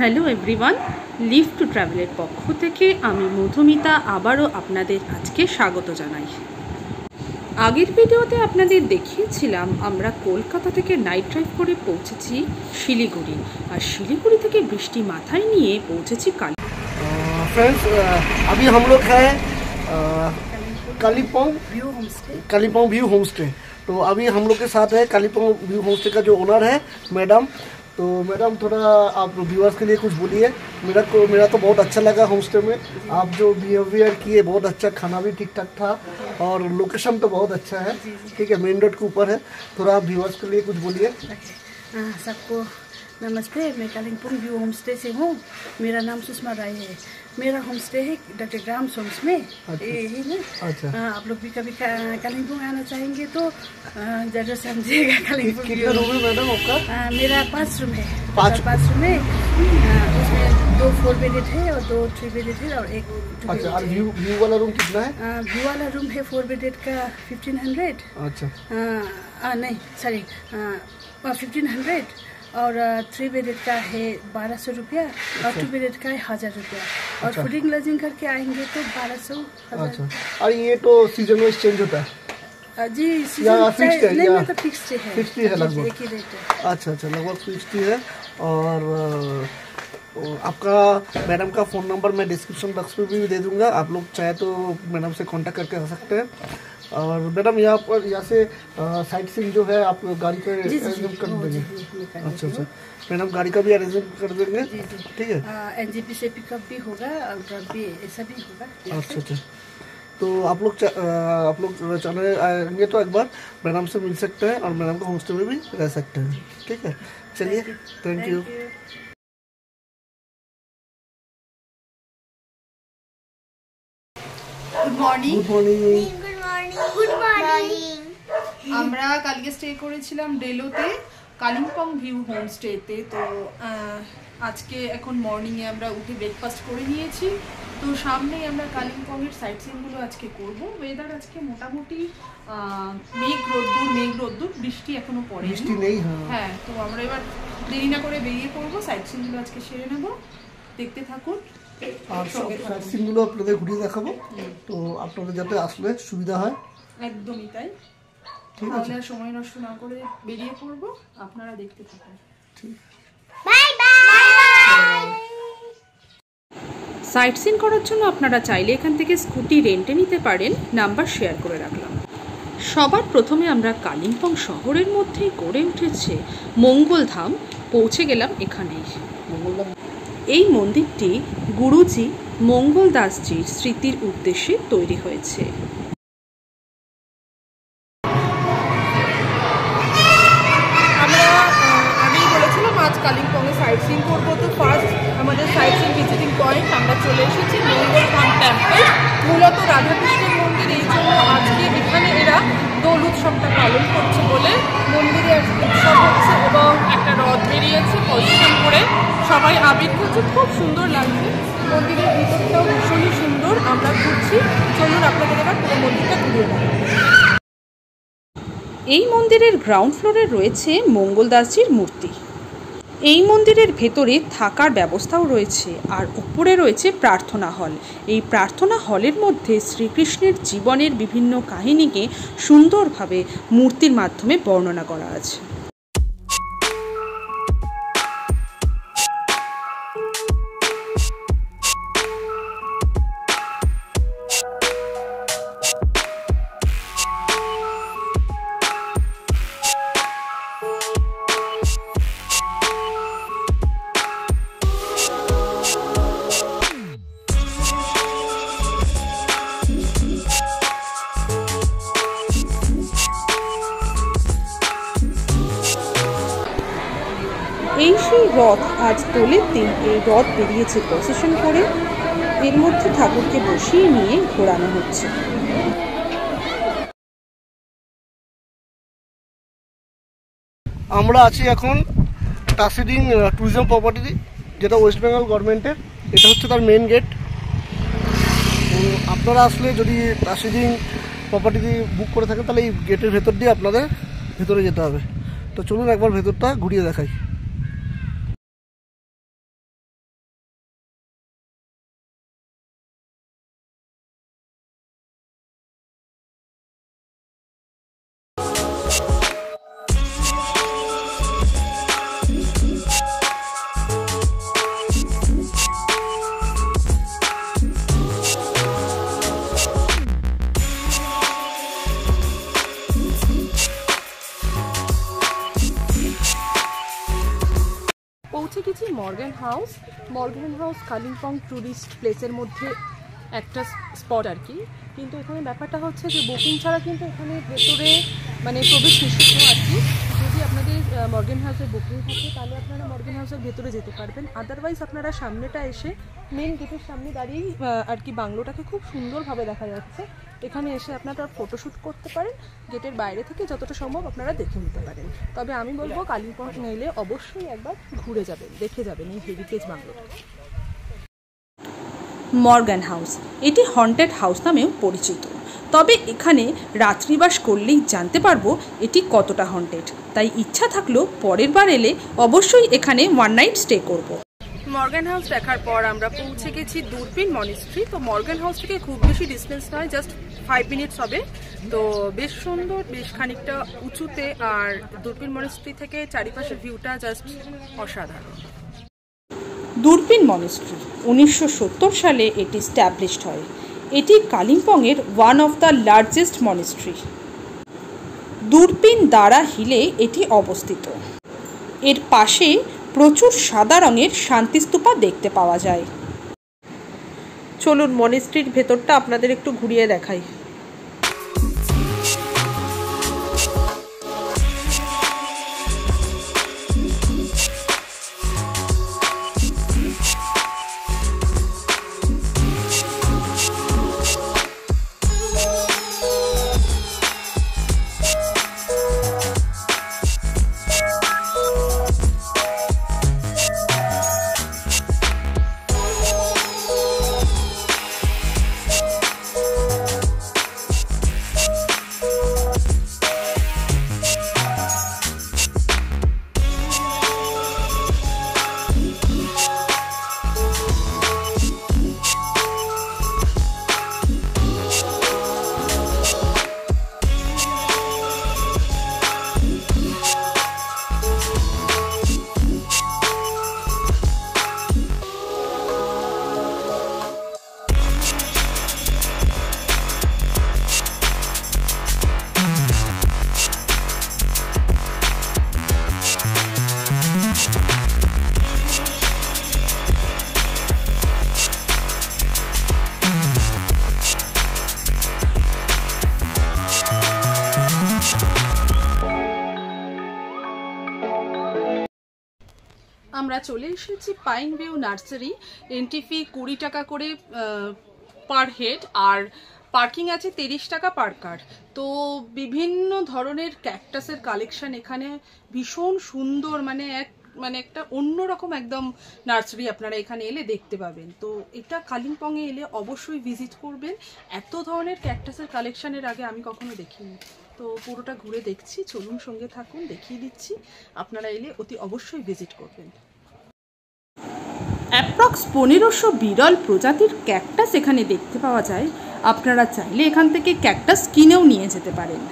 Hello everyone, leave to ট্রাভেলের পক্ষ থেকে আমি মধুমিতা আবারও আপনাদের আজকে স্বাগত জানাই। আগের ভিডিওতে আপনাদের দেখিয়েছিলাম আমরা কলকাতা থেকে নাইট ড্রাইভ করে পৌঁছেছি শিলিগুড়ি, আর শিলিগুড়ি থেকে বৃষ্টি মাথায় নিয়ে পৌঁছেছি फ्रेंड्स अभी हम लोग हैं कालीपोंग व्यू होम स्टे। तो अभी हम लोग के साथ है कालीपोंग व्यू होम स्टे का जो ओनर है मैडम। तो मैडम थोड़ा आप व्यूअर्स के लिए कुछ बोलिए। मेरा तो बहुत अच्छा लगा होम स्टे में, आप जो बिहेवियर किए बहुत अच्छा, खाना भी ठीक ठाक था और लोकेशन तो बहुत अच्छा है। ठीक है, मेन रोड के ऊपर है। थोड़ा आप व्यूअर्स के लिए कुछ बोलिए। सबको नमस्ते, मैं कालिम्पोंग व्यू होम स्टे से हूँ। मेरा नाम सुषमा राय है। मेरा होम स्टे है डॉक्टर ग्राम्स होम्स में। यही ना। अच्छा। आप लोग भी कभी कालिम्पोंग आना चाहेंगे तो जरूर समझिएगा कालिम्पोंग। कितना रूम है मैडम आपका? मेरा 5 रूम है। 5 रूम है। उसमें 2 4 बेडेड है और 2 3 बेडेड है और 1 2 अच्छा। और व्यू वाला रूम कितना है? व्यू वाला रूम है 4 बेडेड का 1500। अच्छा। नहीं सॉरी 1500 और 3 बेडेड का है 1200 रुपया और 2 बेडेड का है 1000 रुपया और फूडिंग लॉजिंग करके आएंगे तो 1200 1000। अच्छा। और ये तो सीजन वाइज चेंज होता है जी? या फिक्स्ड है? नहीं, या मतलब फिक्स्ड है। फिक्स्ड है लगभग, एक ही रेट है। अच्छा लगभग फिक्स्ड है। और आपका मैडम का फ़ोन नंबर मैं डिस्क्रिप्शन बॉक्स में भी दे दूंगा, आप लोग चाहे तो मैडम से कांटेक्ट करके आ सकते हैं। और मैडम यहाँ से साइट सीइंग जो है आप गाड़ी का अरेंजमेंट कर देंगे? अच्छा। मैडम गाड़ी का भी अरेंजमेंट कर देंगे? ठीक है। एनजीपी से पिकअप भी होगा और ड्रॉप भी, ऐसा भी होगा। अच्छा। तो आप लोग चले आएंगे तो एक बार मैडम से मिल सकते हैं और मैडम का होम स्टे में भी रह सकते हैं। ठीक है, चलिए, थैंक यू। Good morning. আমরা কালকে স্টে করেছিলাম ডেলোতে কালিম্পং ভিউ হোম স্টেতে। তো আজকে এখন মর্নিংয়ে আমরা উঠে ব্রেকফাস্ট করে নিয়েছি। তো সামনেই আমরা কালিম্পংয়ের সাইট সিনগুলো আজকে করব। ওয়েদার আজকে মোটামুটি মেঘ রোদ্দুর, বৃষ্টি এখনো পড়েনি। বৃষ্টি নেই। হ্যাঁ, তো আমরা এবার দেরি না করে বেরিয়ে পড়বো, সাইট সিনগুলো আজকে সেরে নেব। দেখতে থাকুন আর সাইট সিনগুলো আপনাদের ঘুরিয়ে দেখাবো, তো আপনাদের যাতে আসলে সুবিধা হয়। একদমই তাই। ঠিক আছে, তাহলে সময় নষ্ট না করে বেরিয়ে পড়বো, আপনারা দেখতে থাকুন। সাইট সিন করার জন্য আপনারা চাইলে এখান থেকে স্কুটি রেন্টে নিতে পারেন, নাম্বার শেয়ার করে রাখলাম। সবার প্রথমে আমরা কালিম্পং শহরের মধ্যেই গড়ে উঠেছে মঙ্গলধাম পৌঁছে গেলাম এখানেই। এই মন্দিরটি গুরুজি মঙ্গল দাসজির স্মৃতির উদ্দেশ্যে তৈরি হয়েছে। আজ কালিম্পংয়ে সাইট সিন করবো। তো ফার্স্ট আমাদের সাইট সিন ভিজিটিং পয়েন্ট আমরা চলে এসেছি মঙ্গলধাম টেম্পল। মূলত রাধাকৃষ্ণের মন্দির, এই জন্য আজকে এখানে এরা দোল উৎসবটা পালন করছে বলে মন্দিরে উৎসব হচ্ছে এবং একটা রথ বেরিয়েছে প্রদর্শন করে সবাই আবির করছে। খুব সুন্দর লাগছে, মন্দিরের ভিতরটাও ভীষণই সুন্দর। আমরা ঘুরছি, চলুন আপনাদের এবার পুরো মন্দিরটা ঘুরিয়ে দেবো। এই মন্দিরের গ্রাউন্ড ফ্লোরে রয়েছে মঙ্গল দাসজির মূর্তি। এই মন্দিরের ভেতরে থাকার ব্যবস্থাও রয়েছে, আর উপরে রয়েছে প্রার্থনা হল। এই প্রার্থনা হলের মধ্যে শ্রীকৃষ্ণের জীবনের বিভিন্ন কাহিনীকে সুন্দরভাবে মূর্তির মাধ্যমে বর্ণনা করা আছে। এই সেই রথ, আজ দোলের দিন এই রথ বেরিয়েছে প্রসেশন করে। এর মধ্যে ঠাকুরকে বসিয়ে নিয়ে ঘোরানো হচ্ছে। আমরা আছি এখন টাসিডিং ট্যুরিজম প্রপার্টি, যেটা ওয়েস্ট বেঙ্গল গভর্নমেন্টের। এটা হচ্ছে তার মেন গেট। আপনারা আসলে যদি টাসিডিং প্রপার্টি বুক করে থাকেন তাহলে এই গেটের ভেতর দিয়ে আপনাদের ভেতরে যেতে হবে। তো চলুন একবার ভেতরটা ঘুরিয়ে দেখাই। গেছি Morgan house. Morgan house Kalimpong tourist প্লেসের মধ্যে একটা স্পট আর কি, কিন্তু এখানে ব্যাপারটা হচ্ছে যে বুকিং ছাড়া কিন্তু এখানে ভেতরে মানে প্রবেশ নিষিদ্ধ আর কি। যদি আপনাদের মর্গান হাউসের বুকিং থাকে তাহলে আপনারা মর্গান হাউসের ভেতরে যেতে পারবেন, আদারওয়াইজ আপনারা সামনেটা এসে মেন গেটের সামনে দাঁড়িয়েই আর কি বাংলোটাকে খুব সুন্দরভাবে দেখা যাচ্ছে। এখানে এসে আপনারা ফটোশ্যুট করতে পারেন, গেটের বাইরে থেকে যতটা সম্ভব আপনারা দেখে নিতে পারেন। তবে আমি বলবো কালিম্পং এলে অবশ্যই একবার ঘুরে যাবেন, দেখে যাবেন এই হেরিটেজ বাংলোটা। মর্গান হাউস এটি হন্টেড হাউস নামেও পরিচিত, তবে এখানে রাত্রিবাস করলেই জানতে পারবো এটি কতটা হন্টেড। তাই ইচ্ছা থাকলেও পরের বার এলে অবশ্যই এখানে ওয়ান নাইট স্টে করব। মর্গান হাউস দেখার পর আমরা পৌঁছে গেছি দূরবীন মনিস্ট্রি। তো মর্গান হাউস থেকে খুব বেশি ডিস্টেন্স নয়, জাস্ট 5 মিনিটস হবে। তো বেশ সুন্দর, বেশ খানিকটা উঁচুতে, আর দূরবীন মনিস্ট্রি থেকে চারিপাশের ভিউটা জাস্ট অসাধারণ। দূরবীন মনিস্ট্রি 1970 সালে এটি স্ট্যাবলিশড হয়। এটি কালিম্পংয়ের one of the largest monastery. Durpin Dara হিলে এটি অবস্থিত। এর পাশে প্রচুর সাদা রঙের শান্তিস্তূপা দেখতে পাওয়া যায়। চলুন মনিস্ট্রির ভেতরটা আপনাদের একটু ঘুরিয়ে দেখাই। আমরা চলে এসেছি pine view nursery. Entry fee 20 টাকা করে পার হেড, আর পার্কিং আছে 30 টাকা পার কার। তো বিভিন্ন ধরনের ক্যাকটাসের কালেকশন এখানে ভীষণ সুন্দর, মানে একটা অন্যরকম একদম নার্সারি আপনারা এখানে এলে দেখতে পাবেন। তো এটা কালিম্পংয়ে এলে অবশ্যই ভিজিট করবেন। এত ধরনের ক্যাকটাসের কালেকশনের আগে আমি কখনো দেখিনি। তো পুরোটা ঘুরে দেখছি, চলুন সঙ্গে থাকুন, দেখিয়ে দিচ্ছি। আপনারা এলে অতি অবশ্যই ভিজিট করবেন। অ্যাপ্রক্স 1500 বিরল প্রজাতির ক্যাকটাস এখানে দেখতে পাওয়া যায়। আপনারা চাইলে এখান থেকে ক্যাকটাস কিনেও নিয়ে যেতে পারেন।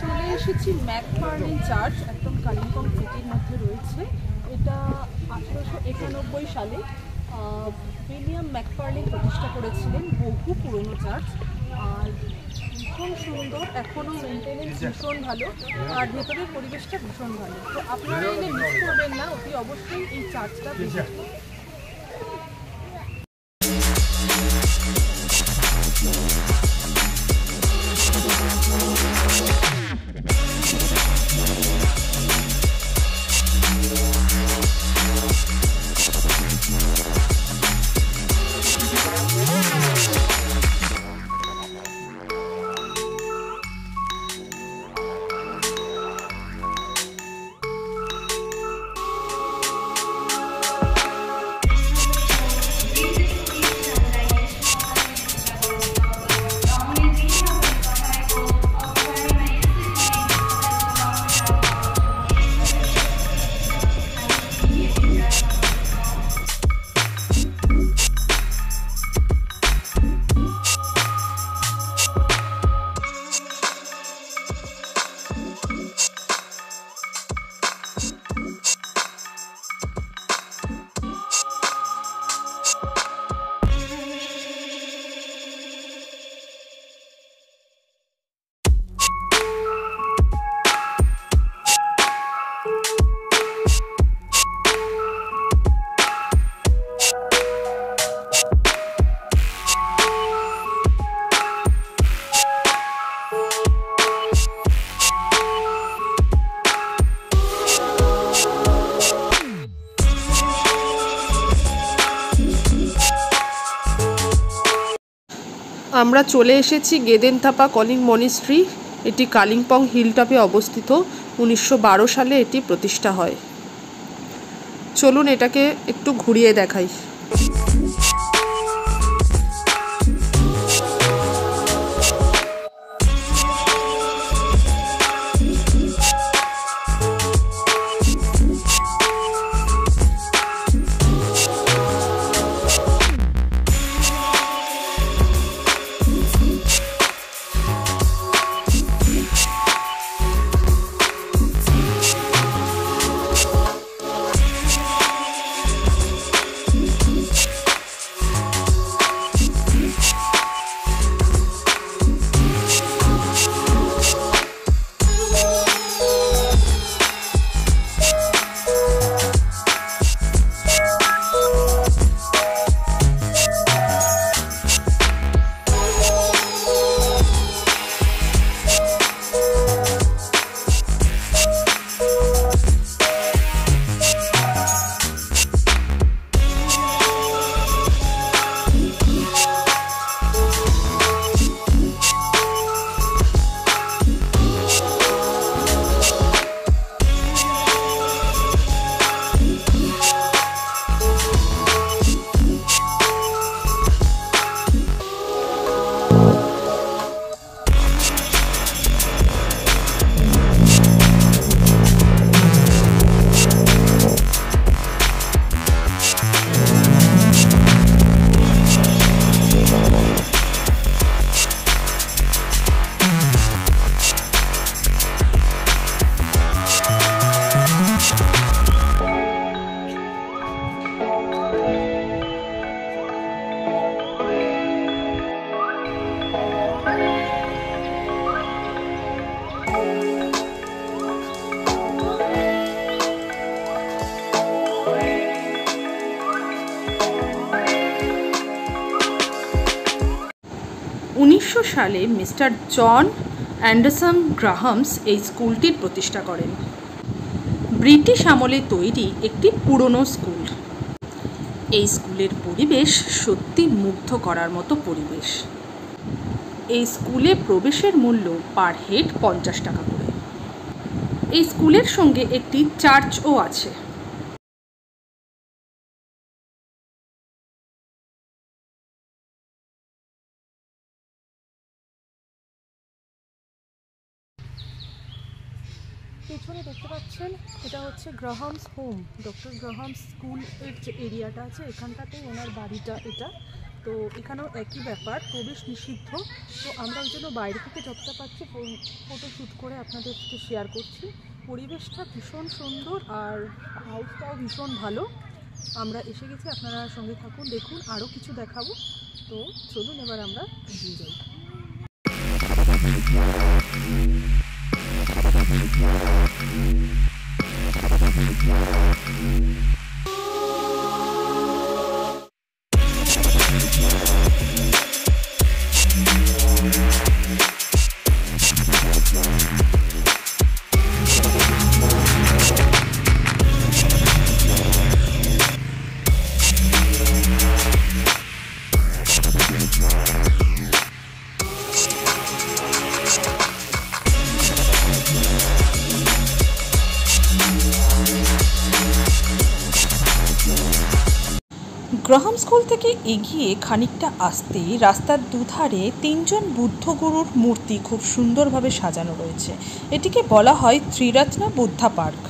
চলে এসেছি ম্যাকফার্লিন চার্চ, একদম কালিম্পং সিটির মধ্যে রয়েছে। এটা 1891 সালে উইলিয়াম ম্যাকফার্লিন প্রতিষ্ঠা করেছিলেন। বহু পুরনো চার্চ, আর ভীষণ সুন্দর, এখনও মেনটেনেন্স ভীষণ ভালো, আর ভেতরের পরিবেশটা ভীষণ ভালো। তো আপনারা এলে মিস করবেন না, অতি অবশ্যই এই চার্চটা ভিজিট করবেন। আমরা চলে এসেছি গেদেনথাপা কলিং মনিস্ট্রি। এটি কালিম্পং হিলটপে অবস্থিত। 1912 সালে এটি প্রতিষ্ঠা হয়। চলুন এটাকে একটু ঘুরিয়ে দেখাই। সালে মিস্টার জন অ্যান্ডারসন গ্রাহামস এই স্কুলটির প্রতিষ্ঠা করেন। ব্রিটিশ আমলে তৈরি একটি পুরনো স্কুল। এই স্কুলের পরিবেশ সত্যি মুগ্ধ করার মতো পরিবেশ। এই স্কুলে প্রবেশের মূল্য পার হেড 50 টাকা করে। এই স্কুলের সঙ্গে একটি চার্চও আছে। পেছনে দেখতে পাচ্ছেন এটা হচ্ছে গ্রাহামস হোম। ডক্টর গ্রাহামস স্কুলের যে এরিয়াটা আছে এখানটাতেই ওনার বাড়িটা এটা। তো এখানেও একই ব্যাপার, প্রবেশ নিষিদ্ধ। তো আমরা ওই জন্য বাইরে থেকে যতটা পাচ্ছি ফটো শ্যুট করে আপনাদেরকে শেয়ার করছি। পরিবেশটা ভীষণ সুন্দর আর হাউসটাও ভীষণ ভালো। আমরা এসে গেছি, আপনারা সঙ্গে থাকুন, দেখুন, আরও কিছু দেখাবো। তো চলুন এবার আমরা এগিয়ে যাই। গ্রাহাম স্কুল থেকে এগিয়ে খানিকটা আসতেই রাস্তার দুধারে 3 জন বুদ্ধ গুরুর মূর্তি খুব সুন্দরভাবে সাজানো রয়েছে। এটিকে বলা হয় ত্রিরত্ন বুদ্ধা পার্ক।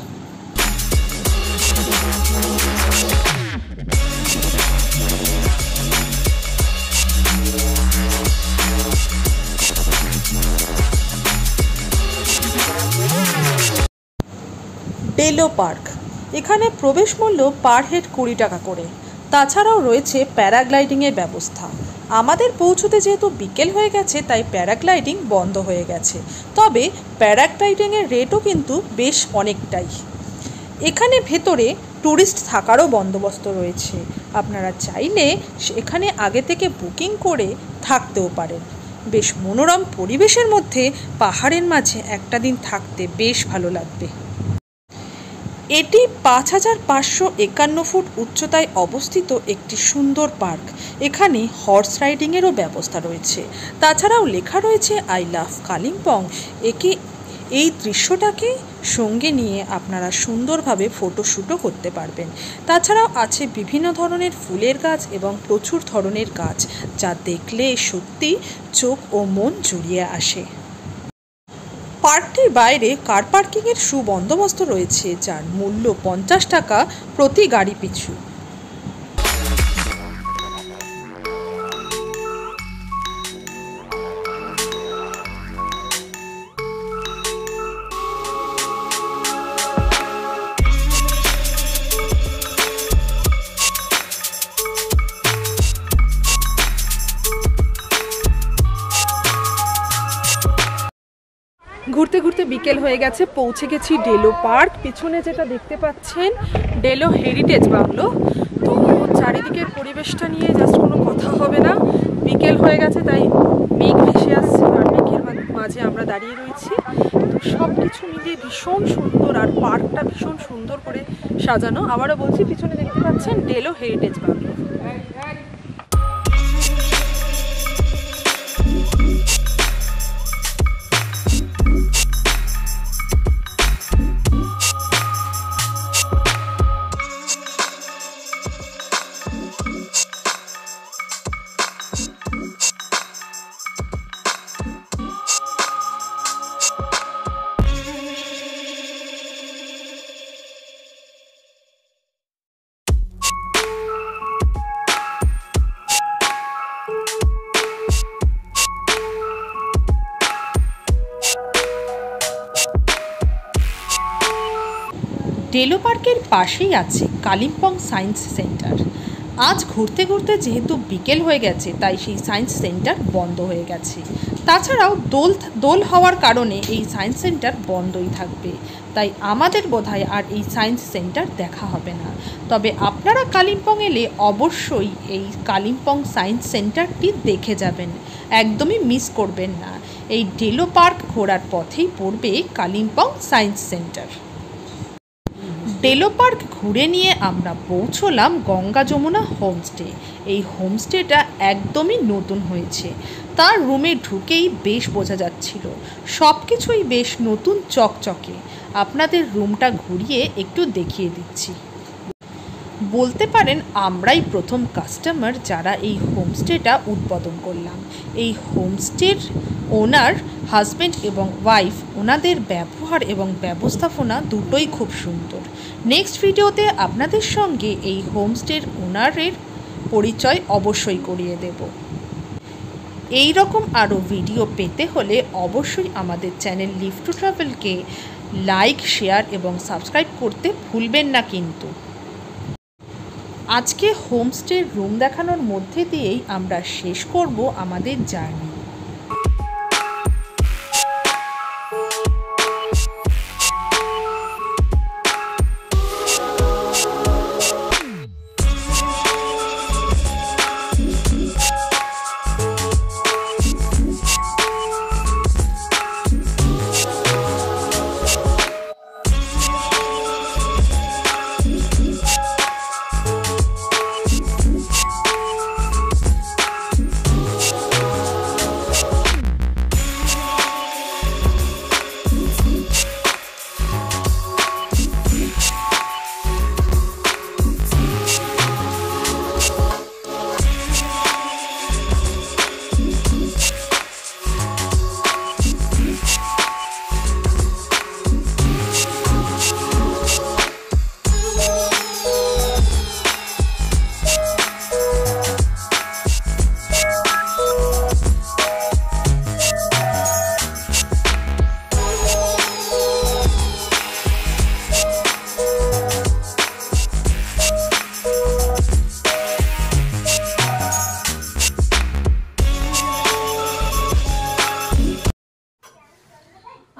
ডেলো পার্ক, এখানে প্রবেশ মূল্য পার হেড 20 টাকা করে। তাছাড়াও রয়েছে প্যারাগ্লাইডিংয়ের ব্যবস্থা। আমাদের পৌঁছতে যেহেতু বিকেল হয়ে গেছে তাই প্যারাগ্লাইডিং বন্ধ হয়ে গেছে, তবে প্যারাগ্লাইডিংয়ের রেটও কিন্তু বেশ অনেকটাই। এখানে ভেতরে ট্যুরিস্ট থাকারও বন্দোবস্ত রয়েছে। আপনারা চাইলে এখানে আগে থেকে বুকিং করে থাকতেও পারেন। বেশ মনোরম পরিবেশের মধ্যে পাহাড়ের মাঝে একটা দিন থাকতে বেশ ভালো লাগবে। এটি 5551 ফুট উচ্চতায় অবস্থিত একটি সুন্দর পার্ক। এখানে হর্স রাইডিংয়েরও ব্যবস্থা রয়েছে। তাছাড়াও লেখা রয়েছে আই লাভ কালিম্পং। এই দৃশ্যটাকে সঙ্গে নিয়ে আপনারা সুন্দরভাবে ফটোশ্যুটও করতে পারবেন। তাছাড়াও আছে বিভিন্ন ধরনের ফুলের গাছ এবং প্রচুর ধরনের গাছ, যা দেখলে সত্যি চোখ ও মন জুড়িয়ে আসে। পার্কটির বাইরে কার পার্কিংয়ের সুবন্দোবস্ত রয়েছে, যার মূল্য 50 টাকা প্রতি গাড়ি পিছু। ঘুরতে ঘুরতে বিকেল হয়ে গেছে, পৌঁছে গেছি ডেলো পার্ক। পিছনে যেটা দেখতে পাচ্ছেন ডেলো হেরিটেজ বাংলো। তো চারিদিকের পরিবেশটা নিয়ে জাস্ট কোনো কথা হবে না। বিকেল হয়ে গেছে তাই মেঘ ভেসে আসছে, আর মেঘের মাঝে আমরা দাঁড়িয়ে রয়েছি। তো সব কিছু মিলিয়ে ভীষণ সুন্দর, আর পার্কটা ভীষণ সুন্দর করে সাজানো। আবারও বলছি, পিছনে দেখতে পাচ্ছেন ডেলো হেরিটেজ বাংলো। ডেলো পার্কের পাশেই আছে কালিম্পং সায়েন্স সেন্টার। আজ ঘুরতে ঘুরতে যেহেতু বিকেল হয়ে গেছে, তাই সেই সায়েন্স সেন্টার বন্ধ হয়ে গেছে। তাছাড়াও দোল হওয়ার কারণে এই সায়েন্স সেন্টার বন্ধই থাকবে, তাই আমাদের বোধহয় আর এই সায়েন্স সেন্টার দেখা হবে না। তবে আপনারা কালিম্পং এলে অবশ্যই এই কালিম্পং সায়েন্স সেন্টারটি দেখে যাবেন, একদমই মিস করবেন না। এই ডেলো পার্ক ঘোরার পথেই পড়বে Kalimpong science centre. Delo park ঘুরে নিয়ে আমরা পৌঁছলাম গঙ্গা যমুনা হোমস্টে। এই হোমস্টেটা একদমই নতুন হয়েছে, তার রুমে ঢুকেই বেশ বোঝা যাচ্ছিল সব কিছুই বেশ নতুন চকচকে। আপনাদের রুমটা ঘুরিয়ে একটু দেখিয়ে দিচ্ছি। বলতে পারেন আমরাই প্রথম কাস্টমার যারা এই হোমস্টেটা উদ্বোধন করলাম। এই হোমস্টের ওনার হাজব্যান্ড এবং ওয়াইফ, ওনাদের ব্যবহার এবং ব্যবস্থাপনা দুটোই খুব সুন্দর। নেক্সট ভিডিওতে আপনাদের সঙ্গে এই হোমস্টের ওনারের পরিচয় অবশ্যই করিয়ে দেব। এই রকম আরও ভিডিও পেতে হলে অবশ্যই আমাদের চ্যানেল লিভ টু ট্রাভেলকে লাইক, শেয়ার এবং সাবস্ক্রাইব করতে ভুলবেন না কিন্তু। আজকে হোমস্টের রুম দেখানোর মধ্যে দিয়েই আমরা শেষ করব আমাদের জার্নি।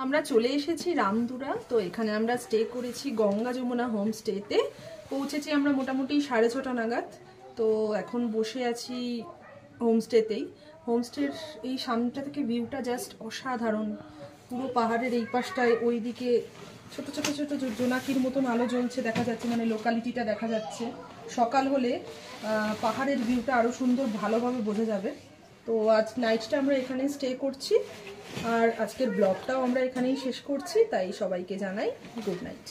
আমরা চলে এসেছি রামদুরা। তো এখানে আমরা স্টে করেছি গঙ্গা যমুনা হোমস্টেতে। পৌঁছেছি আমরা মোটামুটি 6:30 নাগাদ। তো এখন বসে আছি হোমস্টেতেই। হোমস্টের এই সামনেটা থেকে ভিউটা জাস্ট অসাধারণ। পুরো পাহাড়ের এই পাশটায়, ওইদিকে ছোট ছোট ছোট জোনাকির মতন আলো জ্বলছে দেখা যাচ্ছে, মানে লোকালিটিটা দেখা যাচ্ছে। সকাল হলে পাহাড়ের ভিউটা আরও সুন্দর ভালোভাবে বোঝা যাবে। তো আজ নাইটটা আমরা এখানেই স্টে করছি, আর আজকের ব্লগটাও আমরা এখানেই শেষ করছি। তাই সবাইকে জানাই গুড নাইট।